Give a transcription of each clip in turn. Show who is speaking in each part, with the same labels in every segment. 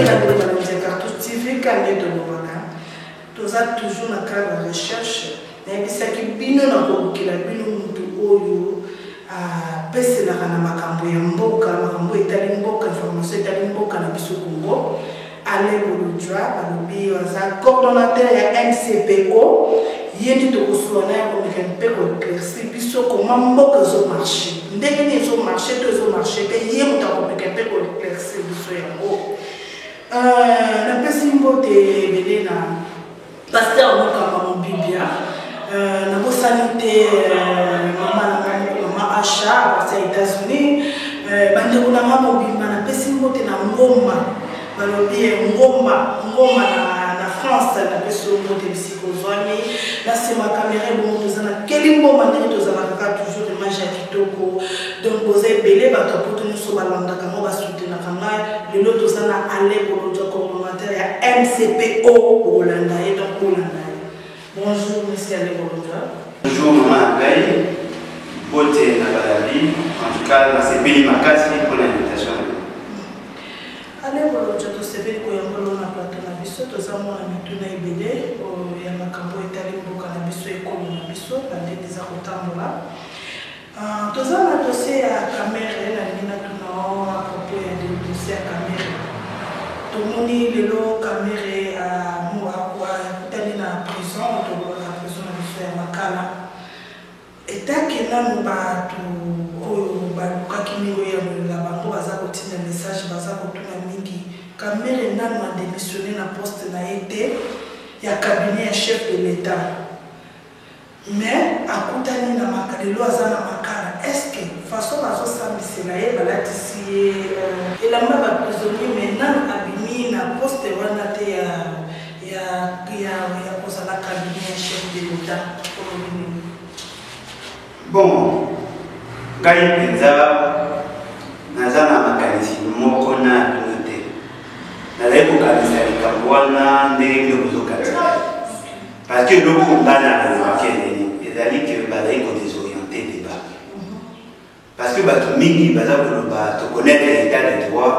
Speaker 1: la Cartouche TV, quand on est de Moana, tous a toujours dans le cadre de recherche, mais ça qui bino na ko kila bino mutu oyo a pese la kana makambo ya mboka makambo etali mboka information etali mboka na biso Congo ale bolujwa balobi waza coordonnateur ya MCPO yendi to kosona ya ko mekempeko éclairci biso comment mboka zo marché ndenge ni zo marché te ye muta ko mekempeko éclairci biso yango na pesi mbote belé na pasteur Mokamba Mobibia na sanité maman Acha parce aux États-Unis bande kuna mama bimba na pesi mbote na ngoma balobi ngoma na France na pesi mbote psikozwani na sema caméra bon tozana keli ngoma ndenge tozana kaka toujours image ya kitoko donc poser belé bato poto nyuso balanda kama basutena kama lelo tozana ale bolojo coordonnateur ya MCPO Rolanda et donc Rolanda. Bonjour, monsieur Ale Boloja.
Speaker 2: Bonjour, maman Agaï. Beauté Nabalali. En tout cas, c'est Béni Makasi pour l'invitation.
Speaker 1: Ale Boloja, tu sais bien que nous avons un plateau na biso, tu as mon ami Tuna Ibele, il y a un campo italien pour cannabis et comme na biso, pendant des arotambola. Tu as un dossier à caméra, la ligne à propos de dossier à caméra. Tout le monde est le caméra à la prison, la prison de Makala. Et tant que nous avons un message, caméra n'a démissionné dans le poste na été, il y a cabinet chef de l'État. Mais à Koutani na Makala, Makala, est-ce que façon à ça c'est là et la main prisonnier maintenant abimi na poste il y a pour ça la cabinet chef de l'État.
Speaker 2: Bon, Gaï Penza, Nazana Makanisi, Mokona, Unité. Naleko Kanisa, Kabwana, Ndego parce que le combat n'a pas été c'est-à-dire que Balaï faut désorienter les débat. Parce que Batumiki, tu connais l'état de droit,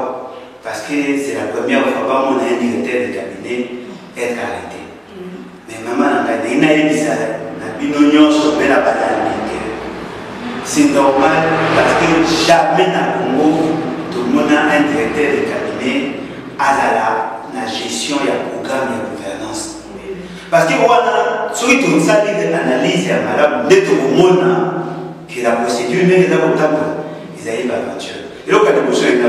Speaker 2: parce que c'est la première fois que mon directeur de cabinet est arrêté. Mais maman, c'est normal parce que jamais dans le Congo, tout le monde a un directeur de cabinet à la gestion et au programme et à la gouvernance. Parce que voilà, si tu as une analyse à madame, dès que vous montrez que la procédure n'est pas potable, ils arrivent à l'aventure. Et donc, quand vous avez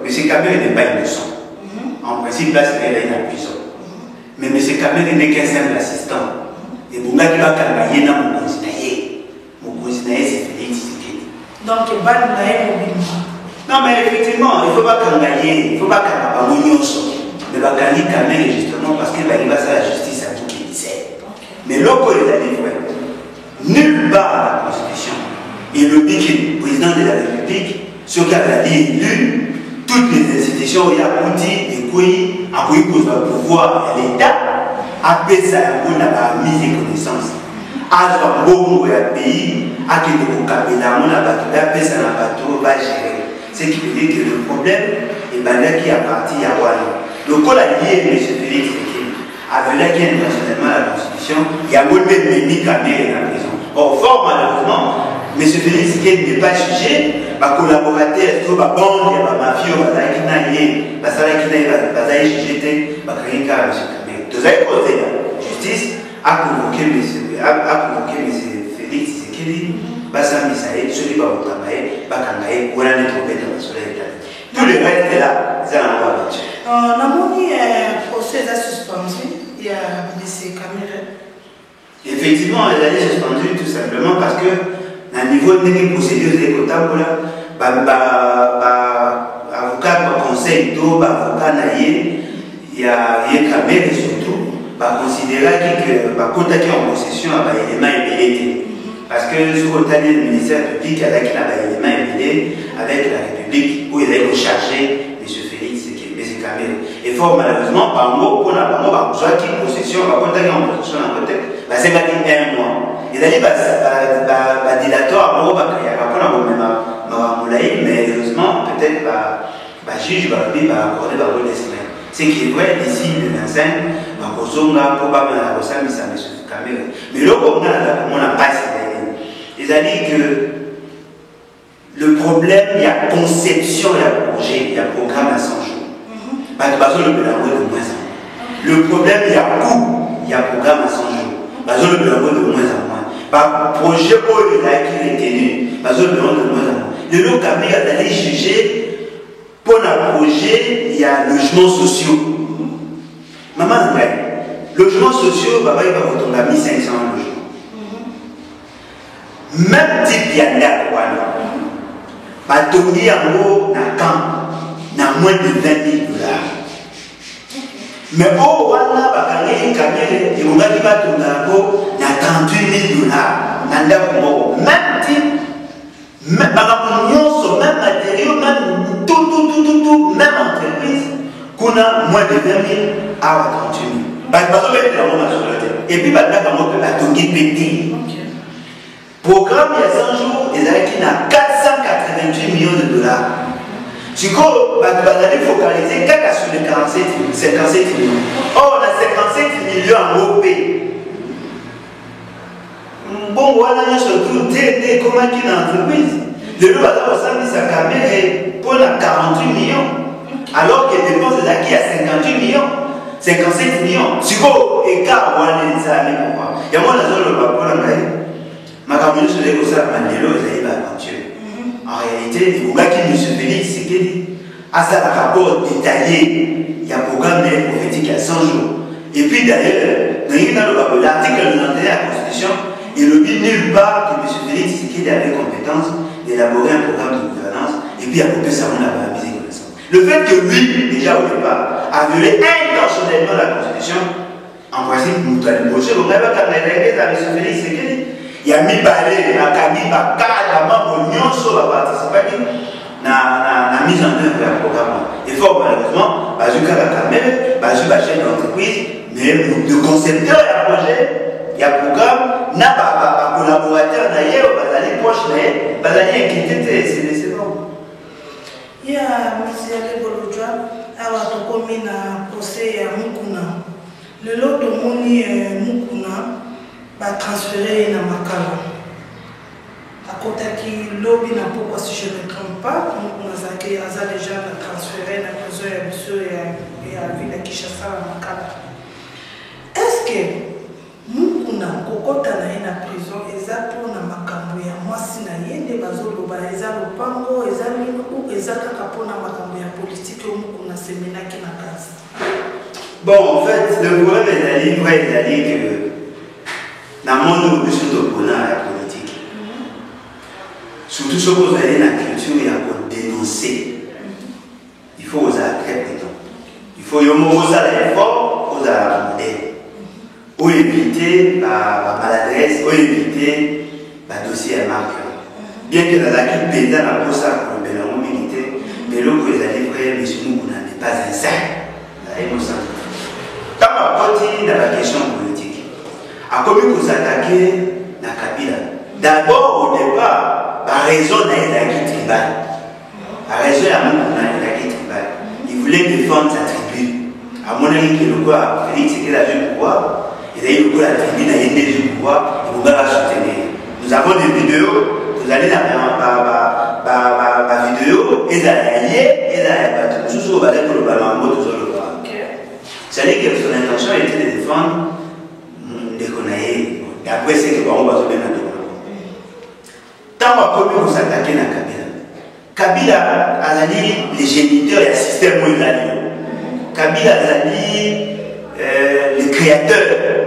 Speaker 2: M. Kamel n'est pas innocent. En principe, là, c'est qu'il est en prison. Mais M. Kamel n'est qu'un simple assistant. Et vous n'avez pas qu'à gagner dans mon conseiller. Mon conseiller, c'est Félix Tshisekedi.
Speaker 1: Donc, il va nous gagner mobile.
Speaker 2: Non, mais effectivement, il ne faut pas qu'à gagner, il ne faut pas qu'à gagner. Mais va gagner Kamel justement parce qu'il va arriver à la justice à tout qui disait. Mais l'autre, il a dit, nulle part dans la Constitution. Et le le président de la République, ce qu'il a dit élu, toutes les institutions, il y a outil et qui a pour le pouvoir à l'État, a fait ça pour la mise en connaissance. À ce moment où le pays a été au Kabila, on a fait ça dans le bateau, va gérer. Ce qui veut dire que le problème est là qui a parti à Wallon. Le col a lié M. Félix Tshisekedi avec qui internationalement la Constitution, il y a beaucoup de mimi Kamel dans la prison. Or, fort malheureusement, M. Félix Tshisekedi n'est pas jugé, ma collaborateur, tout ma bande, ma mafia, ma qui n'a jugé, ma créé M. Kamel. Vous avez posé la justice a convoqué M. Félix Tshisekedi, Bassam Misaïd, celui qui va au travail, Bakangaï, ou l'année trompée dans le soleil. Tout le reste est là, c'est un peu.
Speaker 1: On a mis un procès suspendu, il y a M. Kamel.
Speaker 2: Effectivement, elle est suspendue tout simplement parce que, à niveau de procédures écoutables, avocat, conseil d'eau, avocat naïe, il y a Kamel et surtout, considérer que contacter en possession à l'élément ébélé. Parce que ce qu'on a dit le ministère public avec l'élément ébélé, avec la République, où il est chargé M. Félix M. Kamel. Et fort malheureusement, par mot, pour la besoin qui possession, contacter en possession en côté, c'est pas dit un mois. Il a dit dilatoire, mais heureusement, peut-être, juge va accorder la semaine. Ce qui est vrai, d'ici le 25, Bakozonga, probablement, la Rosa, mais ça me suffit quand même. Mais là, on n'a pas ces c'est-à-dire que le problème, il y a conception, il y a projet, il y a programme à 100 jours. Le problème, il y a coût, il y a programme à 100 jours. Le plan de moins en moins. Par projet, il y a qui est tenu. Le plan de moins en moins. Le lot Kabila d'aller juger pour un projet, il y a logements sociaux. Maman, logements sociaux, papa, il va vous tomber à 1500 logements. Même type il y a pas tomber en haut dans camp, moins de 20 000 $. Mais au Rwanda, il y a 38 000 $. Même type, même matériaux, même tout, même entreprise, qu'on a moins de 20 000 à 38 000. Et puis, il y a pété. Programme il y a 100 jours, il y a 488 millions $. Si vous allez focaliser sur les 57 millions. Or, on a 57 millions en OP. Bon, voilà, surtout, comment il y a une entreprise. Le lot sa caméra pour la 48 millions. Alors que les dépenses de l'acquis à 58 millions. 57 millions. Si vous écart, on va les aller pourquoi. Il y a moi la zone de la ma caméra sur les gosses à Mandelo, ils avaient aventure. En réalité, le gars qui nous surveille, c'est qu'il a ça un rapport détaillé. Il y a un programme prophétique à 100 jours. Et puis d'ailleurs, dans l'article 91 de la Constitution, il ne dit nulle part que M. Félix Tshisekedi avait compétence d'élaborer un programme de gouvernance et puis à couper ça, on a mis connaissance. Le fait que lui, déjà au départ, a violé intentionnellement la Constitution, en principe, nous allons bouger, on a vu quand M. Félix Tshisekedi. Il y a mis balai, il y a mis cadre, il sur la participation dans la mise en œuvre du programme. Et fort malheureusement, je suis la caméra, je suis la chaîne d'entreprise, mais le concepteur et le projet, il y a un programme, il y a un collaborateur d'ailleurs, il y a des proches, il y a des inquiétudes, c'est bon.
Speaker 1: Il y a M. Aleboloudja, il y a un procès à Mukuna. Le lot de Moni Mukuna, va transférer dans Makala. À côté qui lobby n'a pas, si je ne me trompe pas, on a déjà transféré dans la prison et à la ville de Kinshasa à Makala. Est-ce que Mukuna, Kokota na la prison, exact pour na makambo ya mwasi na yende bazoloba eza lopango eza minu eza kaka pona makambo ya politique au Mukuna semenaki na kazi?
Speaker 2: Bon, en fait, le problème est d'aller que dans le monde où nous sommes opposants à la politique, surtout ce que vous avez dans la culture, il y a pour dénoncer. Il faut oser très prudent. Il faut oser l'effort, oser la modèle. Ou éviter la maladresse, ou éviter le dossier à marque. Bien que dans la culture pédale, la pose ça pour le bénéfice militaire, mais l'autre, vous allez voir, M. Moukouna n'est pas un saint. Quand on continue dans la question politique, a commis vous attaquer dans Kabila. D'abord, au départ, la raison d'un tribal. La raison d'un tribal. Il voulait défendre sa tribu. À mon avis, le pouvoir, Félix, c'était la du pouvoir. Il a eu le pouvoir, la tribu, il a eu du pouvoir, il voulait la soutenir. Nous avons des vidéos, vous allez dans la vidéo, et dans la liée, et dans la tout ce qu'on va dire pour le ballon, tout ça le voir. C'est-à-dire que son intention était de défendre. D'après ce que on va se mettre dans tant qu'on peut s'attaquer à Kabila a dit les géniteurs et le système où il a dit. Kabila a dit le créateur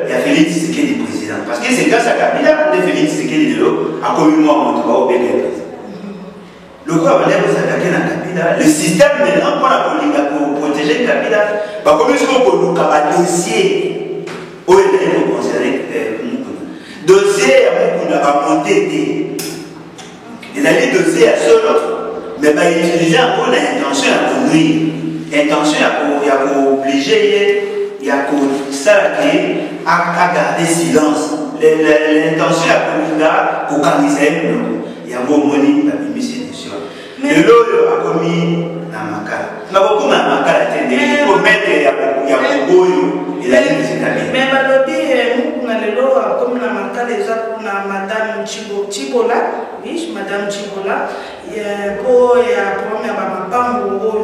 Speaker 2: et a Félix Tshisekedi le président. Parce que c'est grâce à Kabila que Félix Tshisekedi a commis moi en tout cas au Bénin. Le quoi va s'attaquer à Kabila. Le système maintenant pour protéger Kabila va commencer pour nous faire un dossier où il est considéré. Dossier à monter. Il a dit dossier à seul autre, mais il utilisait encore l'intention à nuire. L'intention à obliger, à garder silence. L'intention à organiser. Il y a un mot moni, il y a une mission. Le lot a commis dans Makala. Mais beaucoup de Makala, il faut mettre reconnaître ya Congo et la ligne établie.
Speaker 1: Mais balobi nous na lelo comme na marka déjà pour na madame Chibola, oui, madame Chibola, pour ya premier mapambo oyo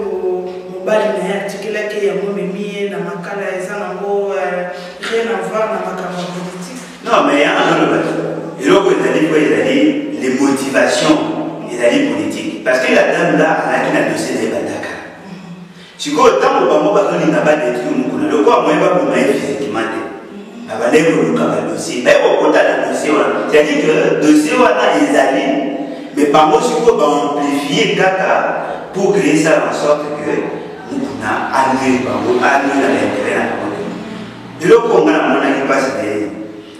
Speaker 1: mobali na article ke ya momemi na makala eza nango rien à voir na makambo politique.
Speaker 2: Non, mais il y a un autre bateau. Et l'autre, il a dit les motivations, il a dit politique. Parce que la dame là, elle a dossier des Bandaka. Si vous avez tant de gens qui n'ont pas détruit le le quoi, moi, je ne vais pas vous mettre physiquement. Je vais vous mettre le dossier. Mais au côté du dossier, c'est-à-dire que le dossier, ils allaient, mais par moi, si vous amplifier Kaka pour créer ça en sorte que nous avons annulé l'intérêt. Et l'autre, on a passé.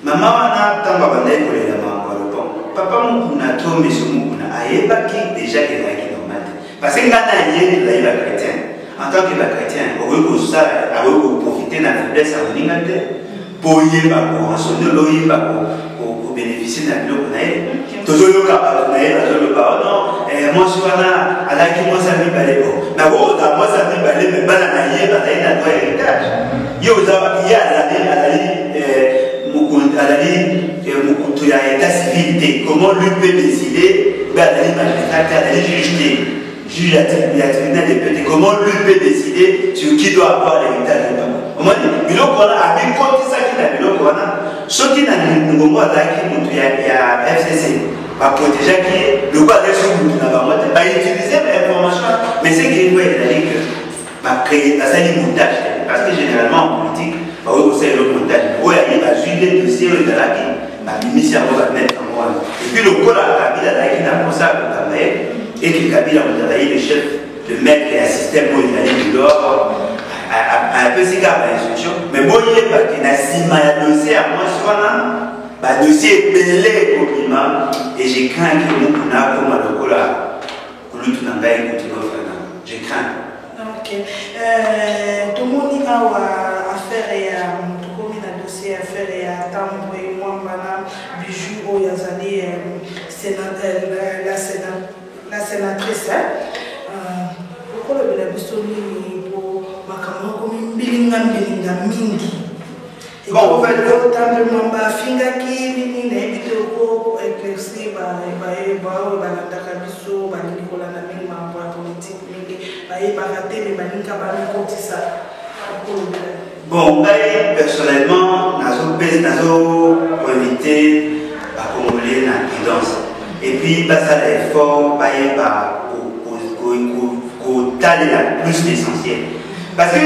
Speaker 2: Maman wana tamba bandai kolela mambo papa mukuna to monsieur mukuna ayebaki déjà que la qui normal parce que ngana yé la chrétien en tant que chrétien on veut que ça on profiter de la faiblesse à l'ingate pour y ba ko sonde lo y ba ko bénéficier de biloko na ye toujours ka ba na ye toujours ba non moi je wana ala ki moi ça mi balé bon na bo da moi ça mi balé mais bana na ye ba na droit héritage yo za ya ali il y a l'état civil, comment lui peut décider, juge la tribunal des pétés, comment lui peut décider sur qui doit avoir l'héritage de papa. On m'a dit, il y a ceux qui n'ont pas il y a FCC, va protéger qui le droit de va utiliser l'information, mais c'est qu'il faut va créer un montage, parce que généralement en politique, c'est le montage. Il y a des dossiers de la vie. Et puis le col à Kabila n'a pas ça et que Kabila a travaillé le chef de mettre un système pour aller de l'or un peu c'est grave l'instruction mais bon il est parti dans un dossier à moi soit un dossier belé compliment et j'ai craint que nous n'avons comme le col à Kouloutou Nangaï j'ai craint.
Speaker 1: Ok. Tout le monde a affaire et affaire et à Tambo et moi, madame Bijou, Oyazali, la sénatrice. Pourquoi le Bélabistoni pour Makamo comme Bilinga Mingi? Bon, en fait, le Tambo Mamba, Fingaki, Nini, Nebito, éclairci, Banatakabiso, Banikola, Nami, Mamba, politique, Baraté, mais Banika, Banakotissa.
Speaker 2: Bon, personnellement, nous évité à Congolais la guidance. Et puis, ça l'effort, pour taler la plus l'essentiel. Parce que,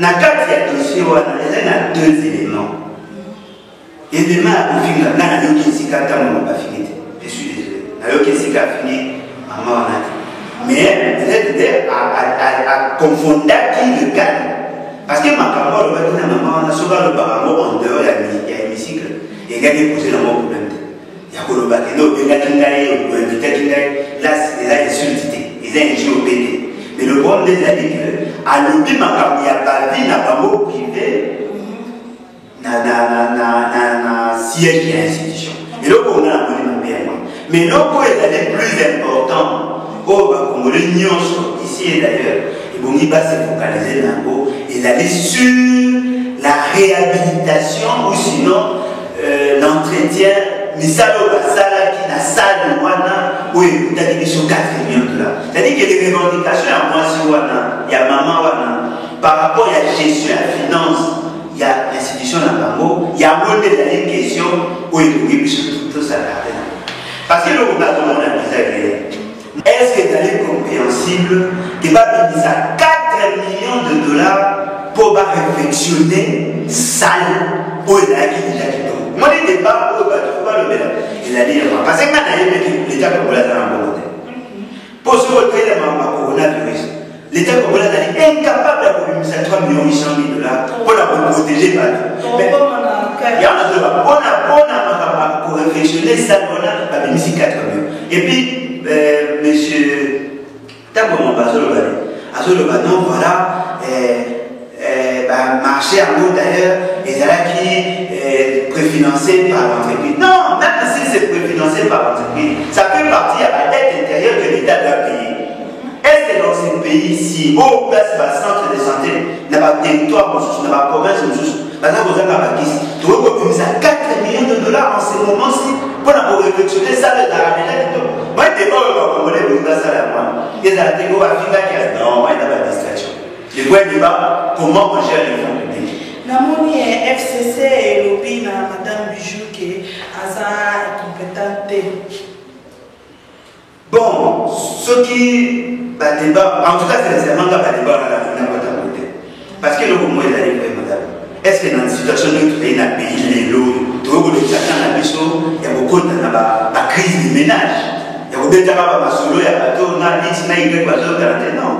Speaker 2: dans le cas de dossier, il y a deux éléments. Et demain, au final, là, il y a qui pas fini. Je suis désolé. Il y a qui a fini, maman en a dit. Mais, peut-être à confondre qui le gagne. Parce que ma camarade, le maman, on a souvent le baramo en dehors, il y a l'hémicycle, et il y a des posés dans mon problème. Il y a le bakeno, il y a Kingaï, ou invité Kingaï, là, c'est des insultés, ils ont un GOPD. Mais le problème des années, à l'outil, ma camarade, il n'y a pas vie, n'a pas mot privé, n'a siège et institution. Et là, on a un problème bien. Mais là, pour être plus important, au Congolais, ici et d'ailleurs, il va se focaliser dans le et aller sur la réhabilitation ou sinon l'entretien Misalo Basala qui n'a salle de Wana où il y a sur 4 millions de dollars. C'est-à-dire que les revendications à moi sur Wana, il y a Maman Wana, par rapport à la gestion, à la finance, il y a l'institution de la Bango, il y a un mot des questions où il y a tout ça. Parce que le gouvernement a mis est-ce que c'est compréhensible qu'il va venir à 4 millions de dollars pour réflexionner salle pour les déjà qui tombe. Moi, les débats, il a dit, parce que l'État congolais a un bon côté. Pour se retrouver dans le coronavirus, l'État congolais est incapable de 3 800 000 dollars pour la protéger. Mais il y a un débat. On a réflexionner ça, on a mis 4 millions. Et puis, monsieur Tambo Bazolo, non, voilà, marché en gros d'ailleurs, et qui préfinancé par l'entreprise. Non, même si c'est préfinancé par l'entreprise, ça fait partie à l'aide intérieure que l'État doit payer. Est-ce que dans ce pays, si au place le centre de santé dans le territoire, dans la province, dans la province, tu vois que ça 4 millions de dollars en ce moment-ci pour réflexionner ça de la réalité. Moi, je ne sais pas comment on va ça à moi. Il y a des gens qui ont non, moi, il y a pas de distraction. Le vrai débat, comment on gère les fonds publics.
Speaker 1: Namoni FCC et lobby na Madame Bijou qui est compétente.
Speaker 2: Bon, ce qui va débat, en tout cas, c'est nécessairement pas débat dans la finale de la côté. Parce que le moment est arrivé, madame. Est-ce que dans une situation où tu es dans un pays, les lots, tu vois que les gens dans la maison, il y a beaucoup de crise de ménage. Il y a beaucoup de gens solo, il y a pas de X, Y, non.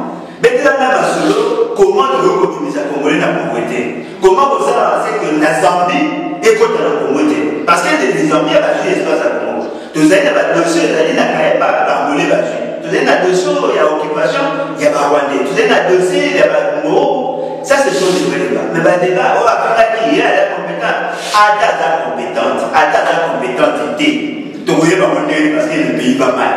Speaker 2: Mais dans la solo, comment tu veux optimiser la Congolais dans la pauvreté? Comment vous savez que la Zambie est contre la pauvreté? Parce que les Zambiens ont joué l'espace à Congo. Vous avez la notion, vous avez la Congolais va jouer. Vous avez la notion, il y a occupation, il y a Rwandais. Vous avez la notion, il y a Congo. Ça, ce sont des vrais débats. Mais le débat, on va faire qui est la compétence. Ada la compétence, ada la compétentité. Tu voyez, parce que le pays va mal.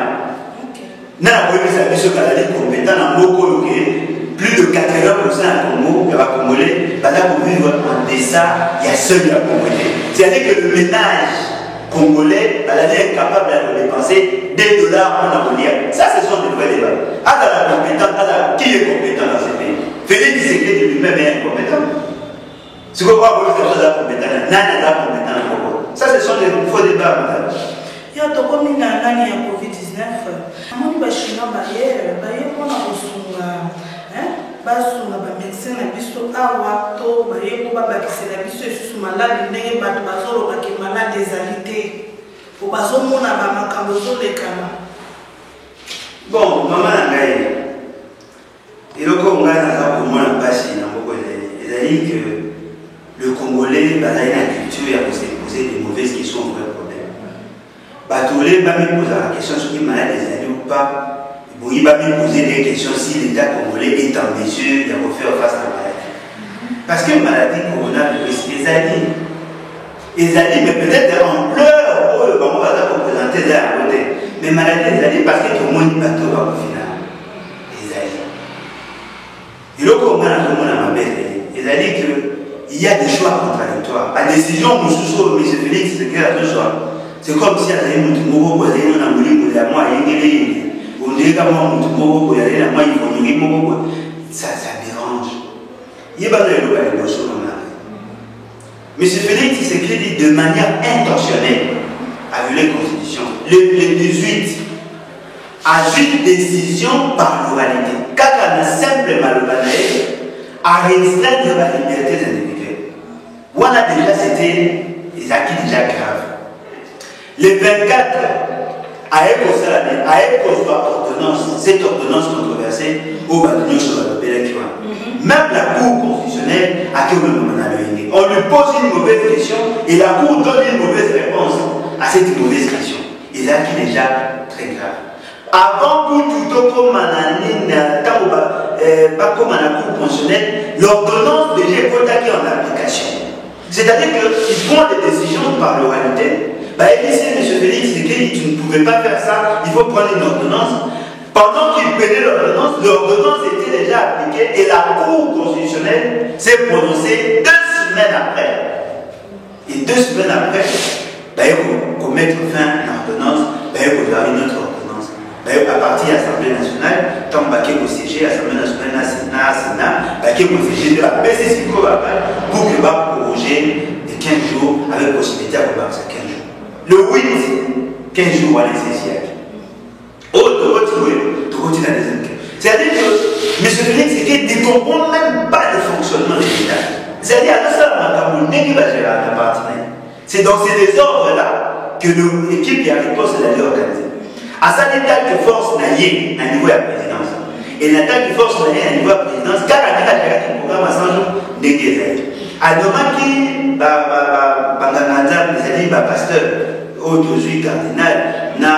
Speaker 2: Nous avons vu ça, monsieur Kalali compétent dans beaucoup de plus de 80% à Congo, il y a Congolais, pour vivre en deçà, il y a seul la pauvreté. C'est-à-dire que le ménage congolais, est incapable de dépenser des dollars pour la monnaie. Ça, ce sont des vrais débats. Qui est compétent dans ce pays? Félix Tshisekedi de lui-même est incompétent. Si vous voyez quelque chose à compétent, n'a pas compétent dans Congo. Ça, ce sont des faux débats, madame.
Speaker 1: Il y a des communes dans l'année à Covid-19. Amoni ba Chinois baye mona kosunga basunga ba médecin na biso awa to baye ko ba bakisela biso esusu maladi ndenge bato bazoloba ke maladi ezali te po bazomona ba makambo ezolekana.
Speaker 2: Bon, mama na ngai eloko ngai naza komona mpasi na moko ezali que le Congolais bazali na culture ya kose poser des mauvaises questions au vrai problème. Batolé va me poser la question sur qui malade des années ou pas. Il va me poser des questions si l'État congolais est en mesure de refaire face à la maladie. Parce que maladie coronavirus, les alliés, mais peut-être en pleurs, on va représenter à côté. Mais maladie des alliés, parce que tout le monde n'est pas tout au final. Les alliés. Et là, comment on a ma belle, les alliés qu'il y a des choix contradictoires. La décision, M. Félix, c'est qu'il y a deux choix. C'est comme si il y avait un mot pour aller dans le monde, il y a moi, il y a on dirait que moi, il y a moi, il y a ça dérange. Il y a pas de choses comme ça. M. Félix s'écrit de manière intentionnelle à violer la Constitution. Le 18 agit décision par l'oralité. Quand on a simple malhonnête à restreindre la liberté individuelle. On a déjà, c'était des acquis déjà graves. Les 24 a ordonnance, cette ordonnance controversée au bâtiment sur la même la Cour constitutionnelle a que on lui pose une mauvaise question et la Cour donne une mauvaise réponse à cette mauvaise question. Et là qui est déjà très grave. Avant pour tout comme pas comme à la Cour constitutionnelle, l'ordonnance déjà est en application. C'est-à-dire qu'ils prennent des décisions par l'oralité. M. Félix, tu ne pouvais pas faire ça, il faut prendre une ordonnance. Pendant qu'il prenait l'ordonnance était déjà appliquée et la Cour constitutionnelle s'est prononcée 2 semaines après. Et 2 semaines après, pour mettre fin à l'ordonnance, il faut avoir une autre ordonnance. À partir de l'Assemblée nationale, tant que vous siégez, l'Assemblée nationale, Sénat, vous siégez de la PCC pour que vous proroger de 15 jours avec possibilité de voir ça 15 jours. Le 8, 15 jours à l'essentiel. C'est-à-dire que M. Félix ne comprend même pas le fonctionnement de l'État. C'est-à-dire que c'est dans ces désordres-là que l'équipe qui a réponse est allée organiser. À ça, l'État de force n'a rien à niveau de la présidence. Et l'État de force n'a rien à niveau de la présidence, car la État a un programme à 100 jours d'église. À demain qui, c'est-à-dire, pasteur, aujourd'hui cardinal, na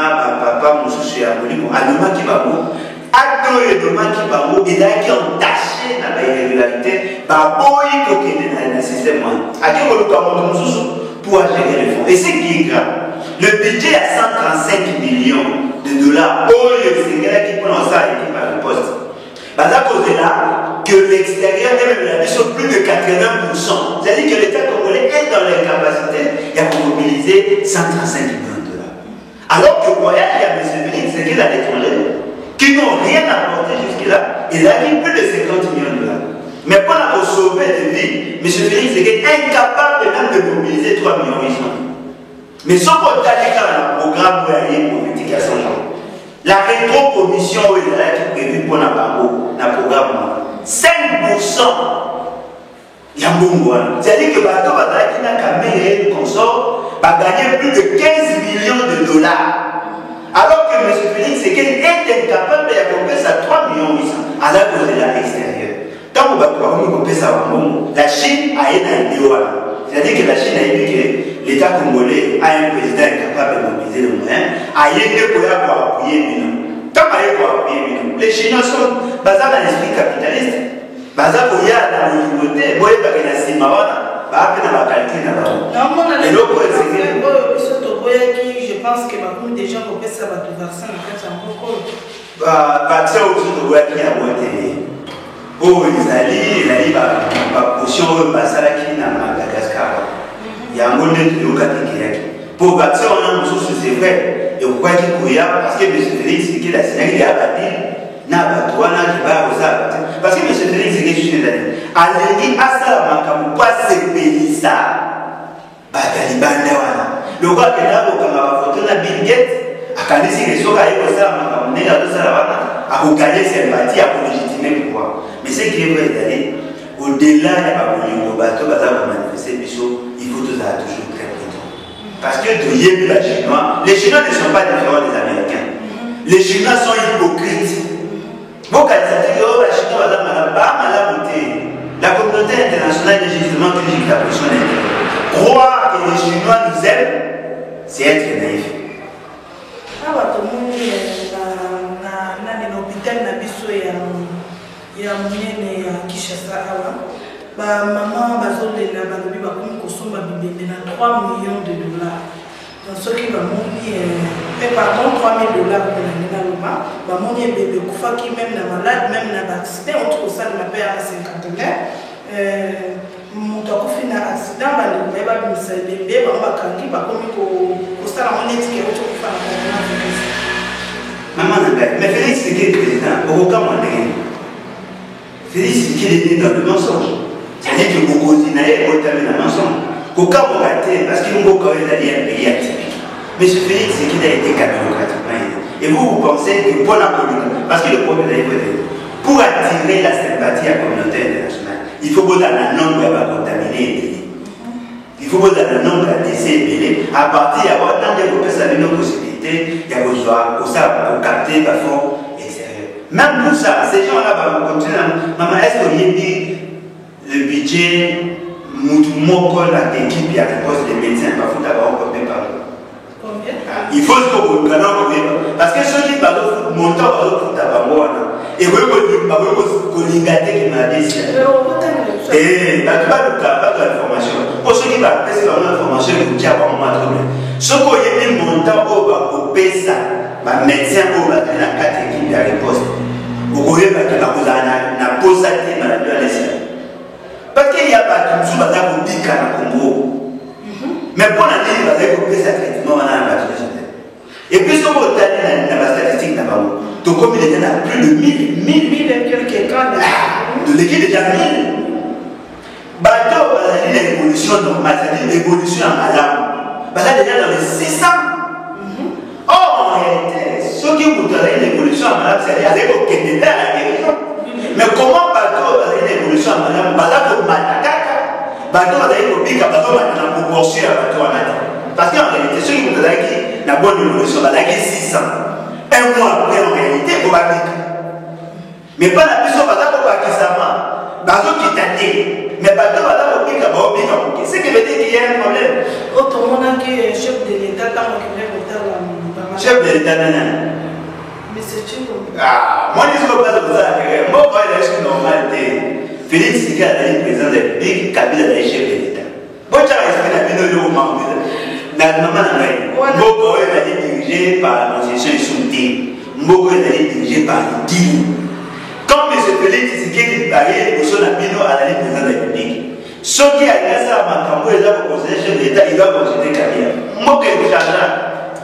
Speaker 2: papa Moussou Yamoulimo, à demain qui va bon, acte et demain qui va bon, il a qui entaché dans la irrégularité, bah, boy, coquille dans le système, à qui on le Moussou pour gérer les fonds. Et c'est qui est grave. Le budget à 135 millions de dollars, oh, c'est quelqu'un qui prend ça et qui va le poste. Bah, à cause de là, que l'extérieur Sénégal est plus de 80%. C'est-à-dire que l'État congolais est dans l'incapacité de mobiliser 135 millions de dollars. Alors que voyage, il y a M. Félix Tshisekedi à l'étranger, qui n'ont rien apporté jusque-là, il a mis plus de 50 millions de dollars. Mais pour sauver des vies, M. Félix Tshisekedi est incapable même de mobiliser 3 millions 800. Mais ce qu'on a dit dans le programme où il y a une politique à Saint-Jean, la rétro-commission où il est prévue pour le programme, 5% il y a un bon. C'est-à-dire que Bato qui n'a qu'à mériter le consort va gagner plus de 15 millions de dollars. Alors que M. Félix Tshisekedi est incapable d'accompagner ça 3 millions 800 à la cause de l'extérieur. Quand on va accompagner ça, la Chine a une idée. C'est-à-dire que la Chine a dit que l'État congolais a un président incapable de mobiliser les moyens, a aidé pour appuyer Mino. Quand il a pour appuyer Mino, les Chinois sont basés dans l'esprit capitaliste. Basés pour y aller dans le niveau, ils vont être dans la Simawana, dans la qualité de la langue. Et donc,
Speaker 1: je pense que des gens vont faire ça dans le vaccin.
Speaker 2: Vaccin aussi, de voir qui a voté. Oh, ils allaient par potion au Bassalaki dans Madagascar. Il y a un monde de Yokati. Pour vaccin, on a une source, c'est vrai. Et pourquoi il y a parce que M. Félix, qui est la Sénat, il y a bâti, n'a pas toi, n'a pas osé. Parce que M. Félix, c'est quelque chose d'année. Alléluia, à ça, on pas se payer ça. Bataliban, le roi qui est là, on va photo de Bill Gates, à Candice, les soins, à ça, on est là, à vous gagner cette partie, à vous légitimer le pouvoir. Mais ce qui est vrai d'aller au-delà de bateau, il faut toujours très prudent. Parce que les Chinois ne sont pas différents des Américains. Les Chinois sont hypocrites. La communauté internationale est justement que la position est croire que les Chinois nous aiment, c'est être naïf.
Speaker 1: Il y a monene ya Kinshasa awa ba maman bazolela balobi bakomi kosomba bibende na 3 millions de dollars. Donc ce qui va monter pardon 3 000 dollars pour la loma ba monter bébé kufaki même na malade même na accident on trouve ça de ma père à 50 moto akufi na accident ba le ba bimisa bébé ba bakangi bakomi ko sala monetike oto kufa na coronavirus.
Speaker 2: Maman mais Félix Tshisekedi président au cas moi Félix qui est né dans le mensonge. C'est-à-dire que beaucoup d'Inaïe ont terminé dans le mensonge. Aucun mot raté, parce qu'il y a un pays atypique. Mais ce Félix, c'est qu'il a été démocratiquement. Et vous pensez que pour la communauté, parce que le problème est pour attirer la sympathie à la communauté internationale, il faut que dans le nombre de contaminés. Il faut que dans le nombre de décès à partir de avoir tant de possibilités, il y a besoin pour capter la forme. Même pour ça, ces gens-là vont continuer. Maman, est-ce que vous dit le budget Moutoumoko, l'équipe, il y a des postes de médecins, il faut d'abord combien par jour? Il faut que vous gagnez. Parce que ceux qui parlent montent par jour, et vous pouvez qui m'a dit ça. Et là, tu vas le cas de l'information. Pour ceux qui parlent, c'est l'information qui a vraiment trouvé. Ce qu'on a dit montant au PESA, les médecins au la 4 équipes de riposte. Vous voyez que la cause n'a pas été maladie à l'essai. Parce qu'il y a pas de tout le monde qui dit Congo. Mais pour la vie, il va y avoir des traitements dans la et puis, ce qu'on a dit dans la statistique, donc comme il y a plus de 1000 et quelques cas de l'équipe déjà 1000. Bateau, il y a une évolution normale, c'est-à-dire une évolution en alarme. Parce que déjà dans les 600. Or, en réalité, ceux qui vous donnent une évolution en alarme, c'est-à-dire aller au Canada à la guérison. Mais comment bateau a une évolution en alarme? Bateau Matakaka, bateau a une évolution en proportion à bateau en alarme. Parce qu'en réalité, ceux qui vous donnent la bonne évolution, il y a 600. Un mois après, en réalité, il va vite. Mais pas la puissance, pas la Pakistan, bateau qui t'a dit. Mais bateau, pas la Pakistan, c'est ce qui veut dire qu'il y a un problème.
Speaker 1: Autrement, que chef de l'État, tant qu'il est
Speaker 2: chef de l'État, non.
Speaker 1: Mais c'est tout.
Speaker 2: Ah, moi, je ne sais pas de ça. Moi, je suis normal. Félix Tshisekedi a été président de la République, Kabila est chef de l'État. Bon, tu as expliqué la maman. Mboko est dirigé par la constitution Soumté. Mboko est dirigé par Guy. Quand M. Félix Tshisekedi baye au son abino à la président de la République. Ce qui a laissé à Makambo et là pour conseiller chef d'État, il doit consulter carrière. Moi, que je change.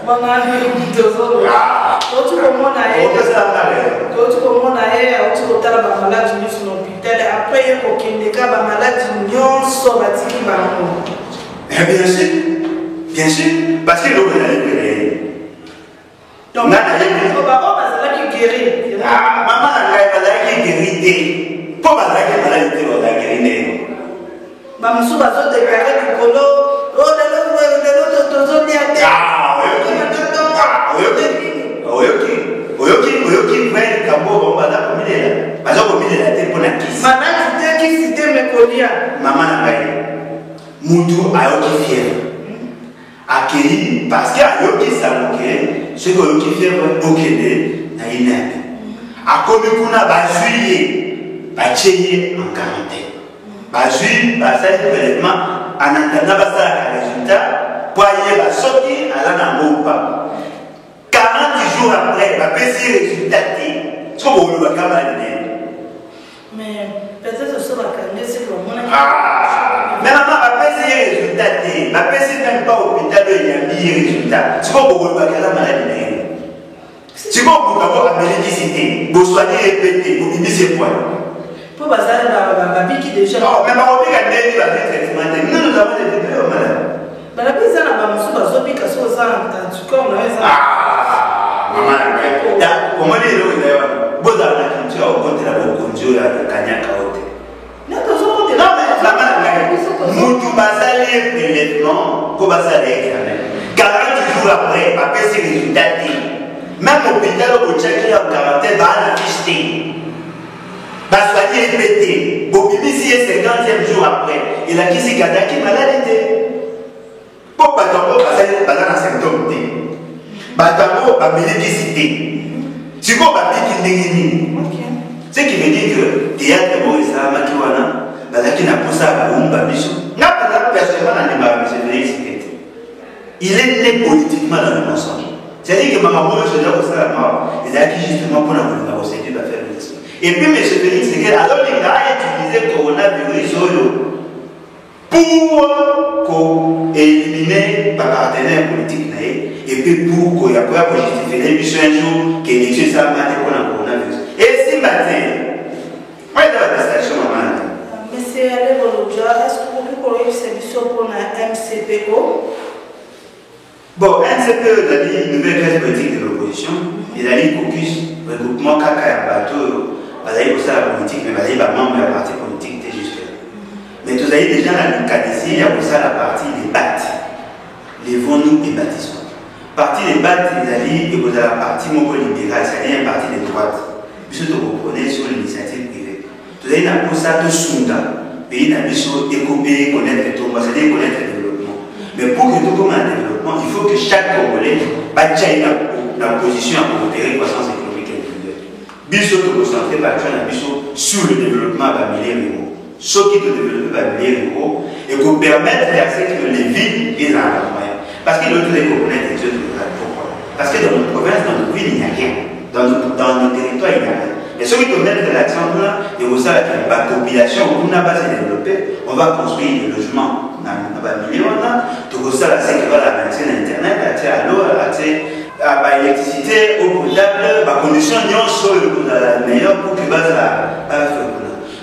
Speaker 1: Bon, on a vu deux ah. Quand tu commences à aller, quand tu commences à aller, tu retournes à la malade du sur l'hôpital. Après, il y a aucun cas de malade du lion somatique.
Speaker 2: Bien sûr, parce que l'eau est allée.
Speaker 1: Donc, maman qui guérit.
Speaker 2: Ah, maman qui guérit. Pourquoi elle maladie de la guérir?
Speaker 1: Maman, si vous avez déclaré du colo, oh, de l'autre,
Speaker 2: parce qu'il y a qui s'alloqué, ce qui fièvre au Québec, n'a rien à comme on a basé, basé en quarantaine. Basé, basé prélèvement, en attendant le résultat, pour aller à sortir à la Nambopa. 40 jours après, va baisser le résultat. Ce qu'on va faire,
Speaker 1: mais peut-être que ça va calmer, c'est comme on a.
Speaker 2: Ah, mais maman va baisser le résultat. Va baisser même pas au hôpital, il y a un résultat. Ce qu'on va faire, la maladie. Si vous avez la médicité, vous soignez répété, vous mimez points.
Speaker 1: Pour baser la vie qui déjà.
Speaker 2: Non, mais ma vie a été traitement. Nous avons des vidéos, madame.
Speaker 1: Mais la vie, ça n'a pas besoin de zombie, parce que ça, tu corps,
Speaker 2: ah, maman, comment dire, vous avez la culture au côté de la conduite à Kanyaka.
Speaker 1: Non, mais maman,
Speaker 2: Moutou Basale prélèvement, pour Basale examen. 40 jours après, pas baisser les résultats. Même l'hôpital au Tchèque en quarantaine va en afficher. Va soigner répété. Bobibi si 50e jour après. Il a qui s'est gardé qui maladie. Pour pas tomber, parce que c'est un symptôme. Batango va médicité. Tu vois, va piquer une. Ce qui veut dire que théâtre est ça, Makiwana, parce qu'il n'a pas ça pour un babichon. N'a pas personnellement dans les barres, M. Félix. Il est né politiquement dans le mensonge. C'est-à-dire que maman, je dois aussi la mort. Il a qui justement pour la procédure va faire le discours. Et puis, M. Félix, c'est que alors il a utilisé le coronavirus pour éliminer par partenaire politique. Et puis pour qu'il y ait pour justifier l'émission un jour que l'émission ça m'a été pour le coronavirus. Et si matin, moi je vais la station maman.
Speaker 1: Monsieur Alain Bolodja, est-ce que vous pouvez faire cette pour la MCPO?
Speaker 2: Bon, MCPO, il a dit une nouvelle classe politique de l'opposition. Il a dit caucus, regroupement Kaka et Bateau, il a dit aussi la politique, mais il a dit membre de la partie politique jusque-là. Mais vous avez déjà dans le cas d'ici, il y a aussi la partie des BAT, les vont-nous et bâtissements. Partie des BAT, il a dit, et vous avez la partie mobile libérale, c'est-à-dire une partie des droites. Puisque vous reprenez sur l'initiative privée. Vous avez un peu ça de Sunda, pays n'a pas écouter, connaître tout, c'est-à-dire connaître le développement. Mais pour que tout comme un développement, il faut que chaque Congolais bâtisse la position à coopérer croissance économique et individuelle. Biso te concentrer sur le développement à milliers ce qui peut développer à milliers et qu'on permette d'accéder que les villes et les moyens. Parce que l'autre est connaître des choses pourquoi? Parce que dans notre province, dans notre ville, il n'y a rien. Dans nos territoires, il n'y a rien. Mais ce qui peut mettre l'accent là, et vous savez que la population, on n'a pas se développer, on va construire des logements. On va millions là, tout ça, c'est que la accès à Internet, accès à l'eau, accès à l'électricité, eau potable, la condition sont la meilleure pour que la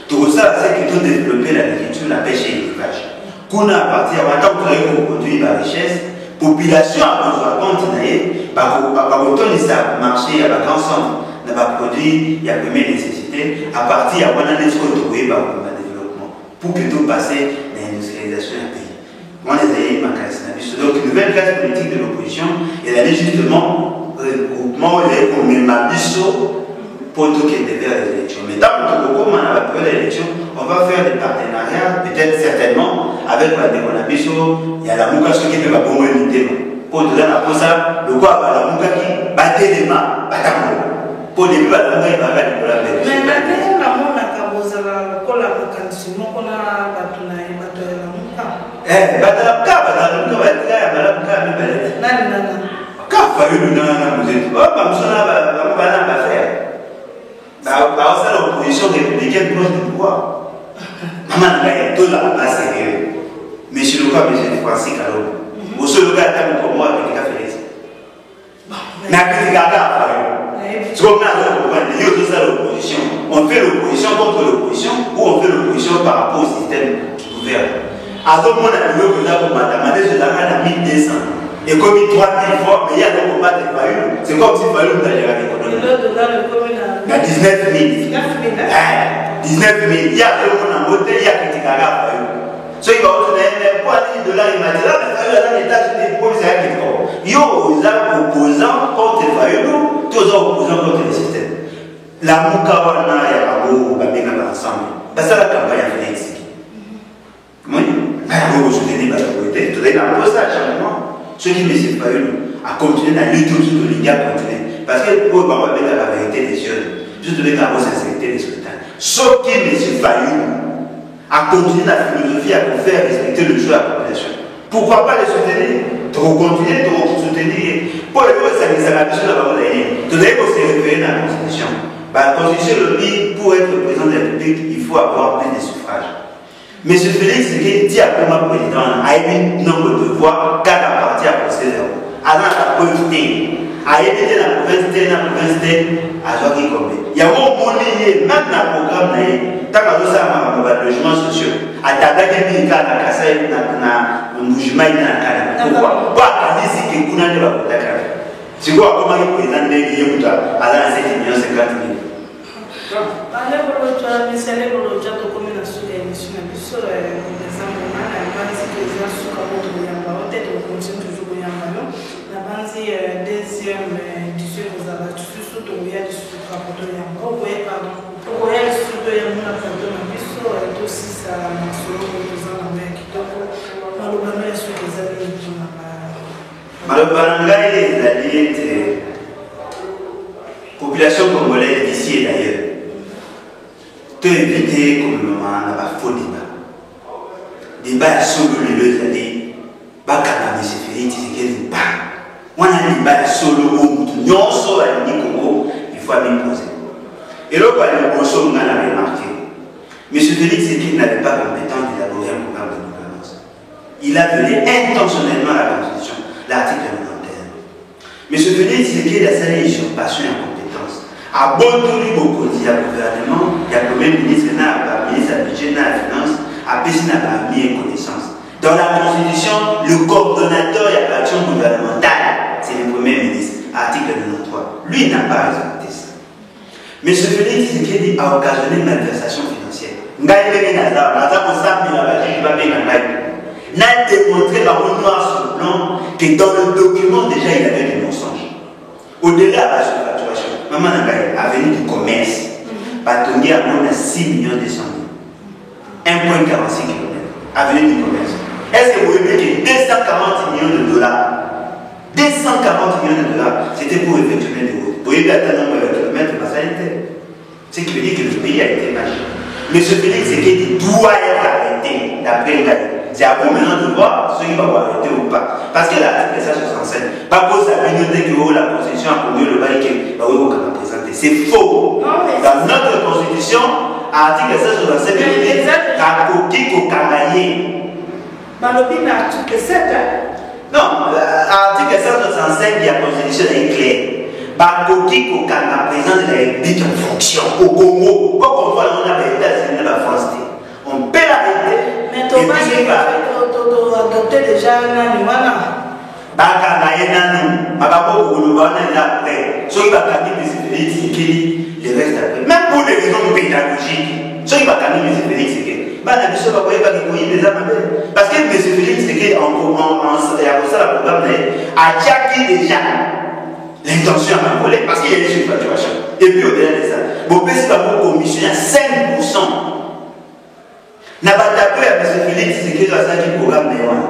Speaker 2: tout ça, c'est que tout développer l'agriculture, la pêche et l'élevage. Qu'on a à partir de temps qu'on produit la richesse, population a besoin de compte, par autant ça marché à l'ensemble, n'a pas produit, il y a première nécessité, à partir de là, on a des choses trouver par le développement, pour que tout passe l'industrialisation du pays. On les a eu, donc une nouvelle classe politique de l'opposition, elle allait justement, regroupement, elle est comme Mabiso, pour tout qui est vers les élections. Mais tant que on a pris l'élection, on va faire des partenariats, peut-être certainement, avec la déconabiso, il y a la Moukaso qui peut pas bomber une idée. Pour tout ça, pour ça, le quoi, la Mouka qui battait les mains, battant. Pour les la Mouka, il va faire la bête.
Speaker 1: Mais maintenant, la Mouka, la Mouka, sinon qu'on a battu la Mouka.
Speaker 2: Eh, battu la Mouka, battu la Mouka, la Mouka,
Speaker 1: non.
Speaker 2: Quand il faut vous êtes, oh, comme ça, on va faire. Dans l'opposition républicaine proche du pouvoir. tout là bas sérieux. Monsieur le cas, monsieur Francis Calou. Au seul cas, il y a un moi avec les Félix. Mais avec les gars, tu comprends il y a tout ça l'opposition. On fait l'opposition contre l'opposition ou on fait l'opposition par rapport au système qui gouverne. Alors, moi, on a vu que là, on m'a demandé de la à 1200. Et comme il 3000 fois, mais il y a des combats de Fayoum. C'est comme si Fayoum n'allait pas l'économie. Il y a 19 000. 19 000. Il y a des gens en beauté, il y a qui t'y garde Fayoum. So il va retrouver $1, il m'a dit là, mais Fayoum a un état de pour les gens qui font. Il y a opposants contre Fayoum, tous les opposants contre le système. La Moukawana, il y a un beau, il y a ensemble. C'est ça la campagne à Félix. Oui, vous soutenez la majorité, vous avez imposé à changement. Ceux qui ne savent pas à continuer à lutter contre l'India, continuer. Parce que pour mettre la vérité des yeux, juste donner la sincérité des sultans. Ceux qui ne savent pas à continuer la philosophie, à faire respecter le jeu à la population. Pourquoi pas les soutenir? Trop continuer, trop soutenir. Pour les autres, ça ne s'est pas besoin d'avoir les liens. Vous devez se référer dans la Constitution. La Constitution le dit, pour être président de la République, il faut avoir plein de suffrages. M. Félix dit à comment président a émis nombre de voix quand la partie a procédé. Alors, la province a évité la province à Joaquin Combe. Il y a un bon lié, même dans le programme, tant que nous avons un logement social, à Tabaka, il y a un Kassai, un mouvement, il y a un Canada. Pourquoi? Pas à dire que vous n'avez pas de Dakar. C'est quoi, comment il présente les liens à la 7 millions 50 000?
Speaker 1: Allez, pour le toit, mais c'est pour le toit de commune à sous l'émission. Sur les exemples, la base qui est sous la route de Yamba, peut-être on continue toujours au Yamba. La base deuxième édition, vous avez tout sous le voyage sur le rapport de Yamba. Vous voyez, pardon, vous voyez sur le Yamba, tout aussi ça m'a sauvé aux Américains. Donc, on va le sur les alliés.
Speaker 2: Malheureusement, les alliés étaient population congolaise d'ici et d'ailleurs. Tu éviter comme on a faux débat. Débat sur le années, pas quand on s'est fait, c'est pas. On a un débat sur le monde, non sur la ligne Congo, il faut m'imposer. Et là, quand on a remarqué, M. Félix Tshisekedi n'avait pas compétence d'élaborer un programme de gouvernance. Il a donné intentionnellement à la Constitution, l'article 91. M. Félix Tshisekedi a sa usurpation et incompétence. À bon tour, il y a beaucoup de gouvernement, il y a le même ministre, il y a le ministre du budget, il y a la finance, à Pessin, il y a mis connaissance. Dans la Constitution, le coordonnateur et l'action gouvernementale, c'est le Premier ministre, article 93. Lui n'a pas respecté ça. M. Félix Tshisekedi a occasionné une malversation financière. Il a démontré par le noir sur le blanc que dans le document, déjà, il avait des mensonges. Au-delà de la surfacturation, Maman a venu du commerce. Batongi a 6 millions de 100 000. 1,46 km. Avenue du commerce. Est-ce que vous voyez que 240 millions de dollars, 240 millions de dollars, c'était pour effectuer des routes. Vous voyez que nombre de kilomètres, ça a été. Ce qui veut dire que le pays a été marché. Mais ce pays, c'est qu'il doit être arrêté d'après le. C'est à vous maintenant de voir ceux qui vont arrêter ou pas. Parce que l'article 167, pas pour sa communauté que la Constitution a connu le bail qui va vous présenter. C'est faux. Dans notre Constitution, article 167, il dit Kakoki Kokamaye.
Speaker 1: Malobine, article 7.
Speaker 2: Non, l'article 165 de la Constitution est clair. Bakoki Kokama, président de la République en fonction au Congo. Comme on voit, on a l'État de la France. On peut l'arrêter.
Speaker 1: Mais Thomas, il va adopter déjà un animal. Soit il va
Speaker 2: gagner M. Félix Tshisekedi, le reste après. Même pour des raisons pédagogiques, soit il va gagner M. Félix Tshisekedi. Parce que M. Félix Tshisekedi, en programme, a déjà déjà l'intention à m'envoler parce qu'il y a une surfacturation. Et puis au-delà de ça, vous pouvez vous commissionner à 5%. N'a pas tapé à M. Félix Tshisekedi dans ce programme néant.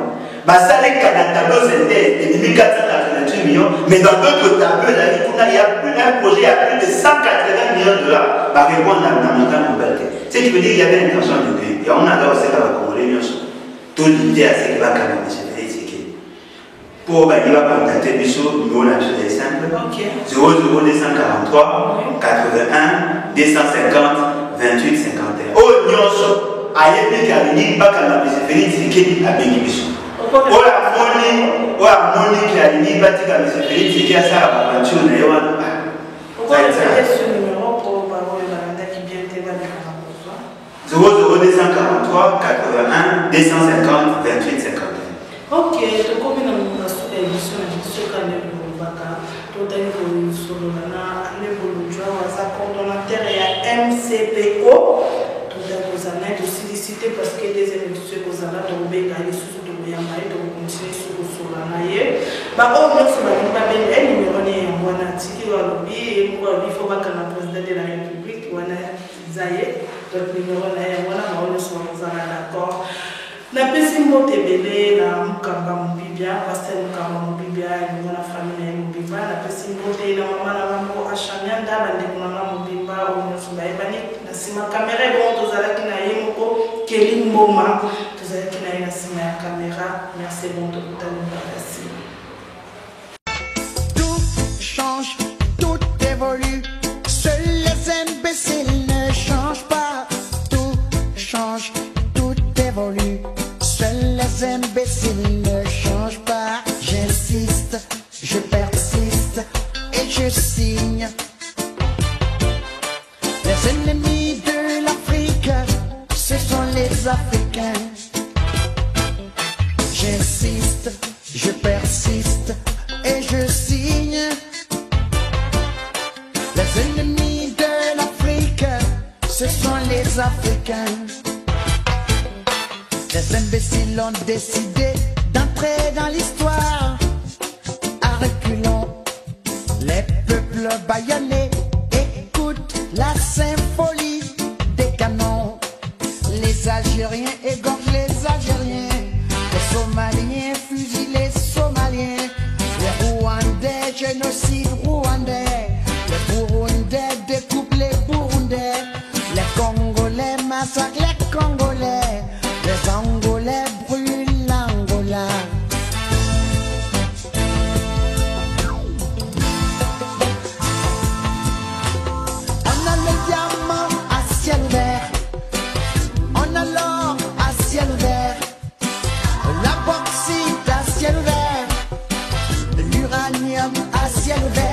Speaker 2: Ça les tableaux c'était 1488 millions, mais dans d'autres tableaux, il y a plus d'un projet à plus de 180 millions de dollars par répondre à la montagne globale. Ce qui veut dire qu'il y avait l'intention de payer. Et on a là aussi la Congolais, tout l'idée à ce qu'il va calmer M. Félix Tshisekedi. Pour il va contacter le numéro national simple 00243 81 250 28 51. Oh, Nyonso, ayebi kalingi bakanga Museveni Tshisekedi abengi biso oya moni kalingi batika Museveni Tshisekedi asala bapancho na ye wana Zéro 243 81 250 28 51.
Speaker 1: Ok, tu comme dans la sous-émission de Baka, tu as eu sur le coordonnateur et MCPO, tu as de solliciter parce que des émissions que vous avez tombé dans les sous de Miyamaï, donc continuer sur la naïe. Bah, au moins, ça va pas bien, elle numéro est en bonne article, il faut pas que la présidente de la République, ou Zaye, donc numéro est en bonne article, on est d'accord. Na pesi mbote belé na mukamba mubibia pasteur mukamba mubibia ni mwana famille mubibia na pesi mbote na mama na mambo ashanyanda bande kuna mubibia onyosuba ebani na sima caméra bon tozalaki na ye moko keli mboma tozalaki na ye na sima ya caméra merci bon tokutana merci.
Speaker 3: Tout change, tout évolue, seuls les imbéciles ne changent pas. Tout change, tout évolue. Seuls les imbéciles ne changent pas. J'insiste, je persiste et je signe. Les ennemis de l'Afrique, ce sont les Africains. J'insiste, je persiste et je signe. Les ennemis de l'Afrique, ce sont les Africains. Les imbéciles ont décidé d'entrer dans l'histoire. À reculons, les peuples bâillonnés écoutent la symphonie des canons. Les Algériens égorgent les Algériens. Les Somaliens fusillent les Somaliens. Les Rwandais génocide rwandais. Les Burundais découpent les Burundais. Les Congolais massacrent les Congolais. Les Angolais brûlent l'Angola. On a le diamant à ciel ouvert. On a l'or à ciel ouvert. La bauxite à ciel ouvert. L'uranium à ciel ouvert.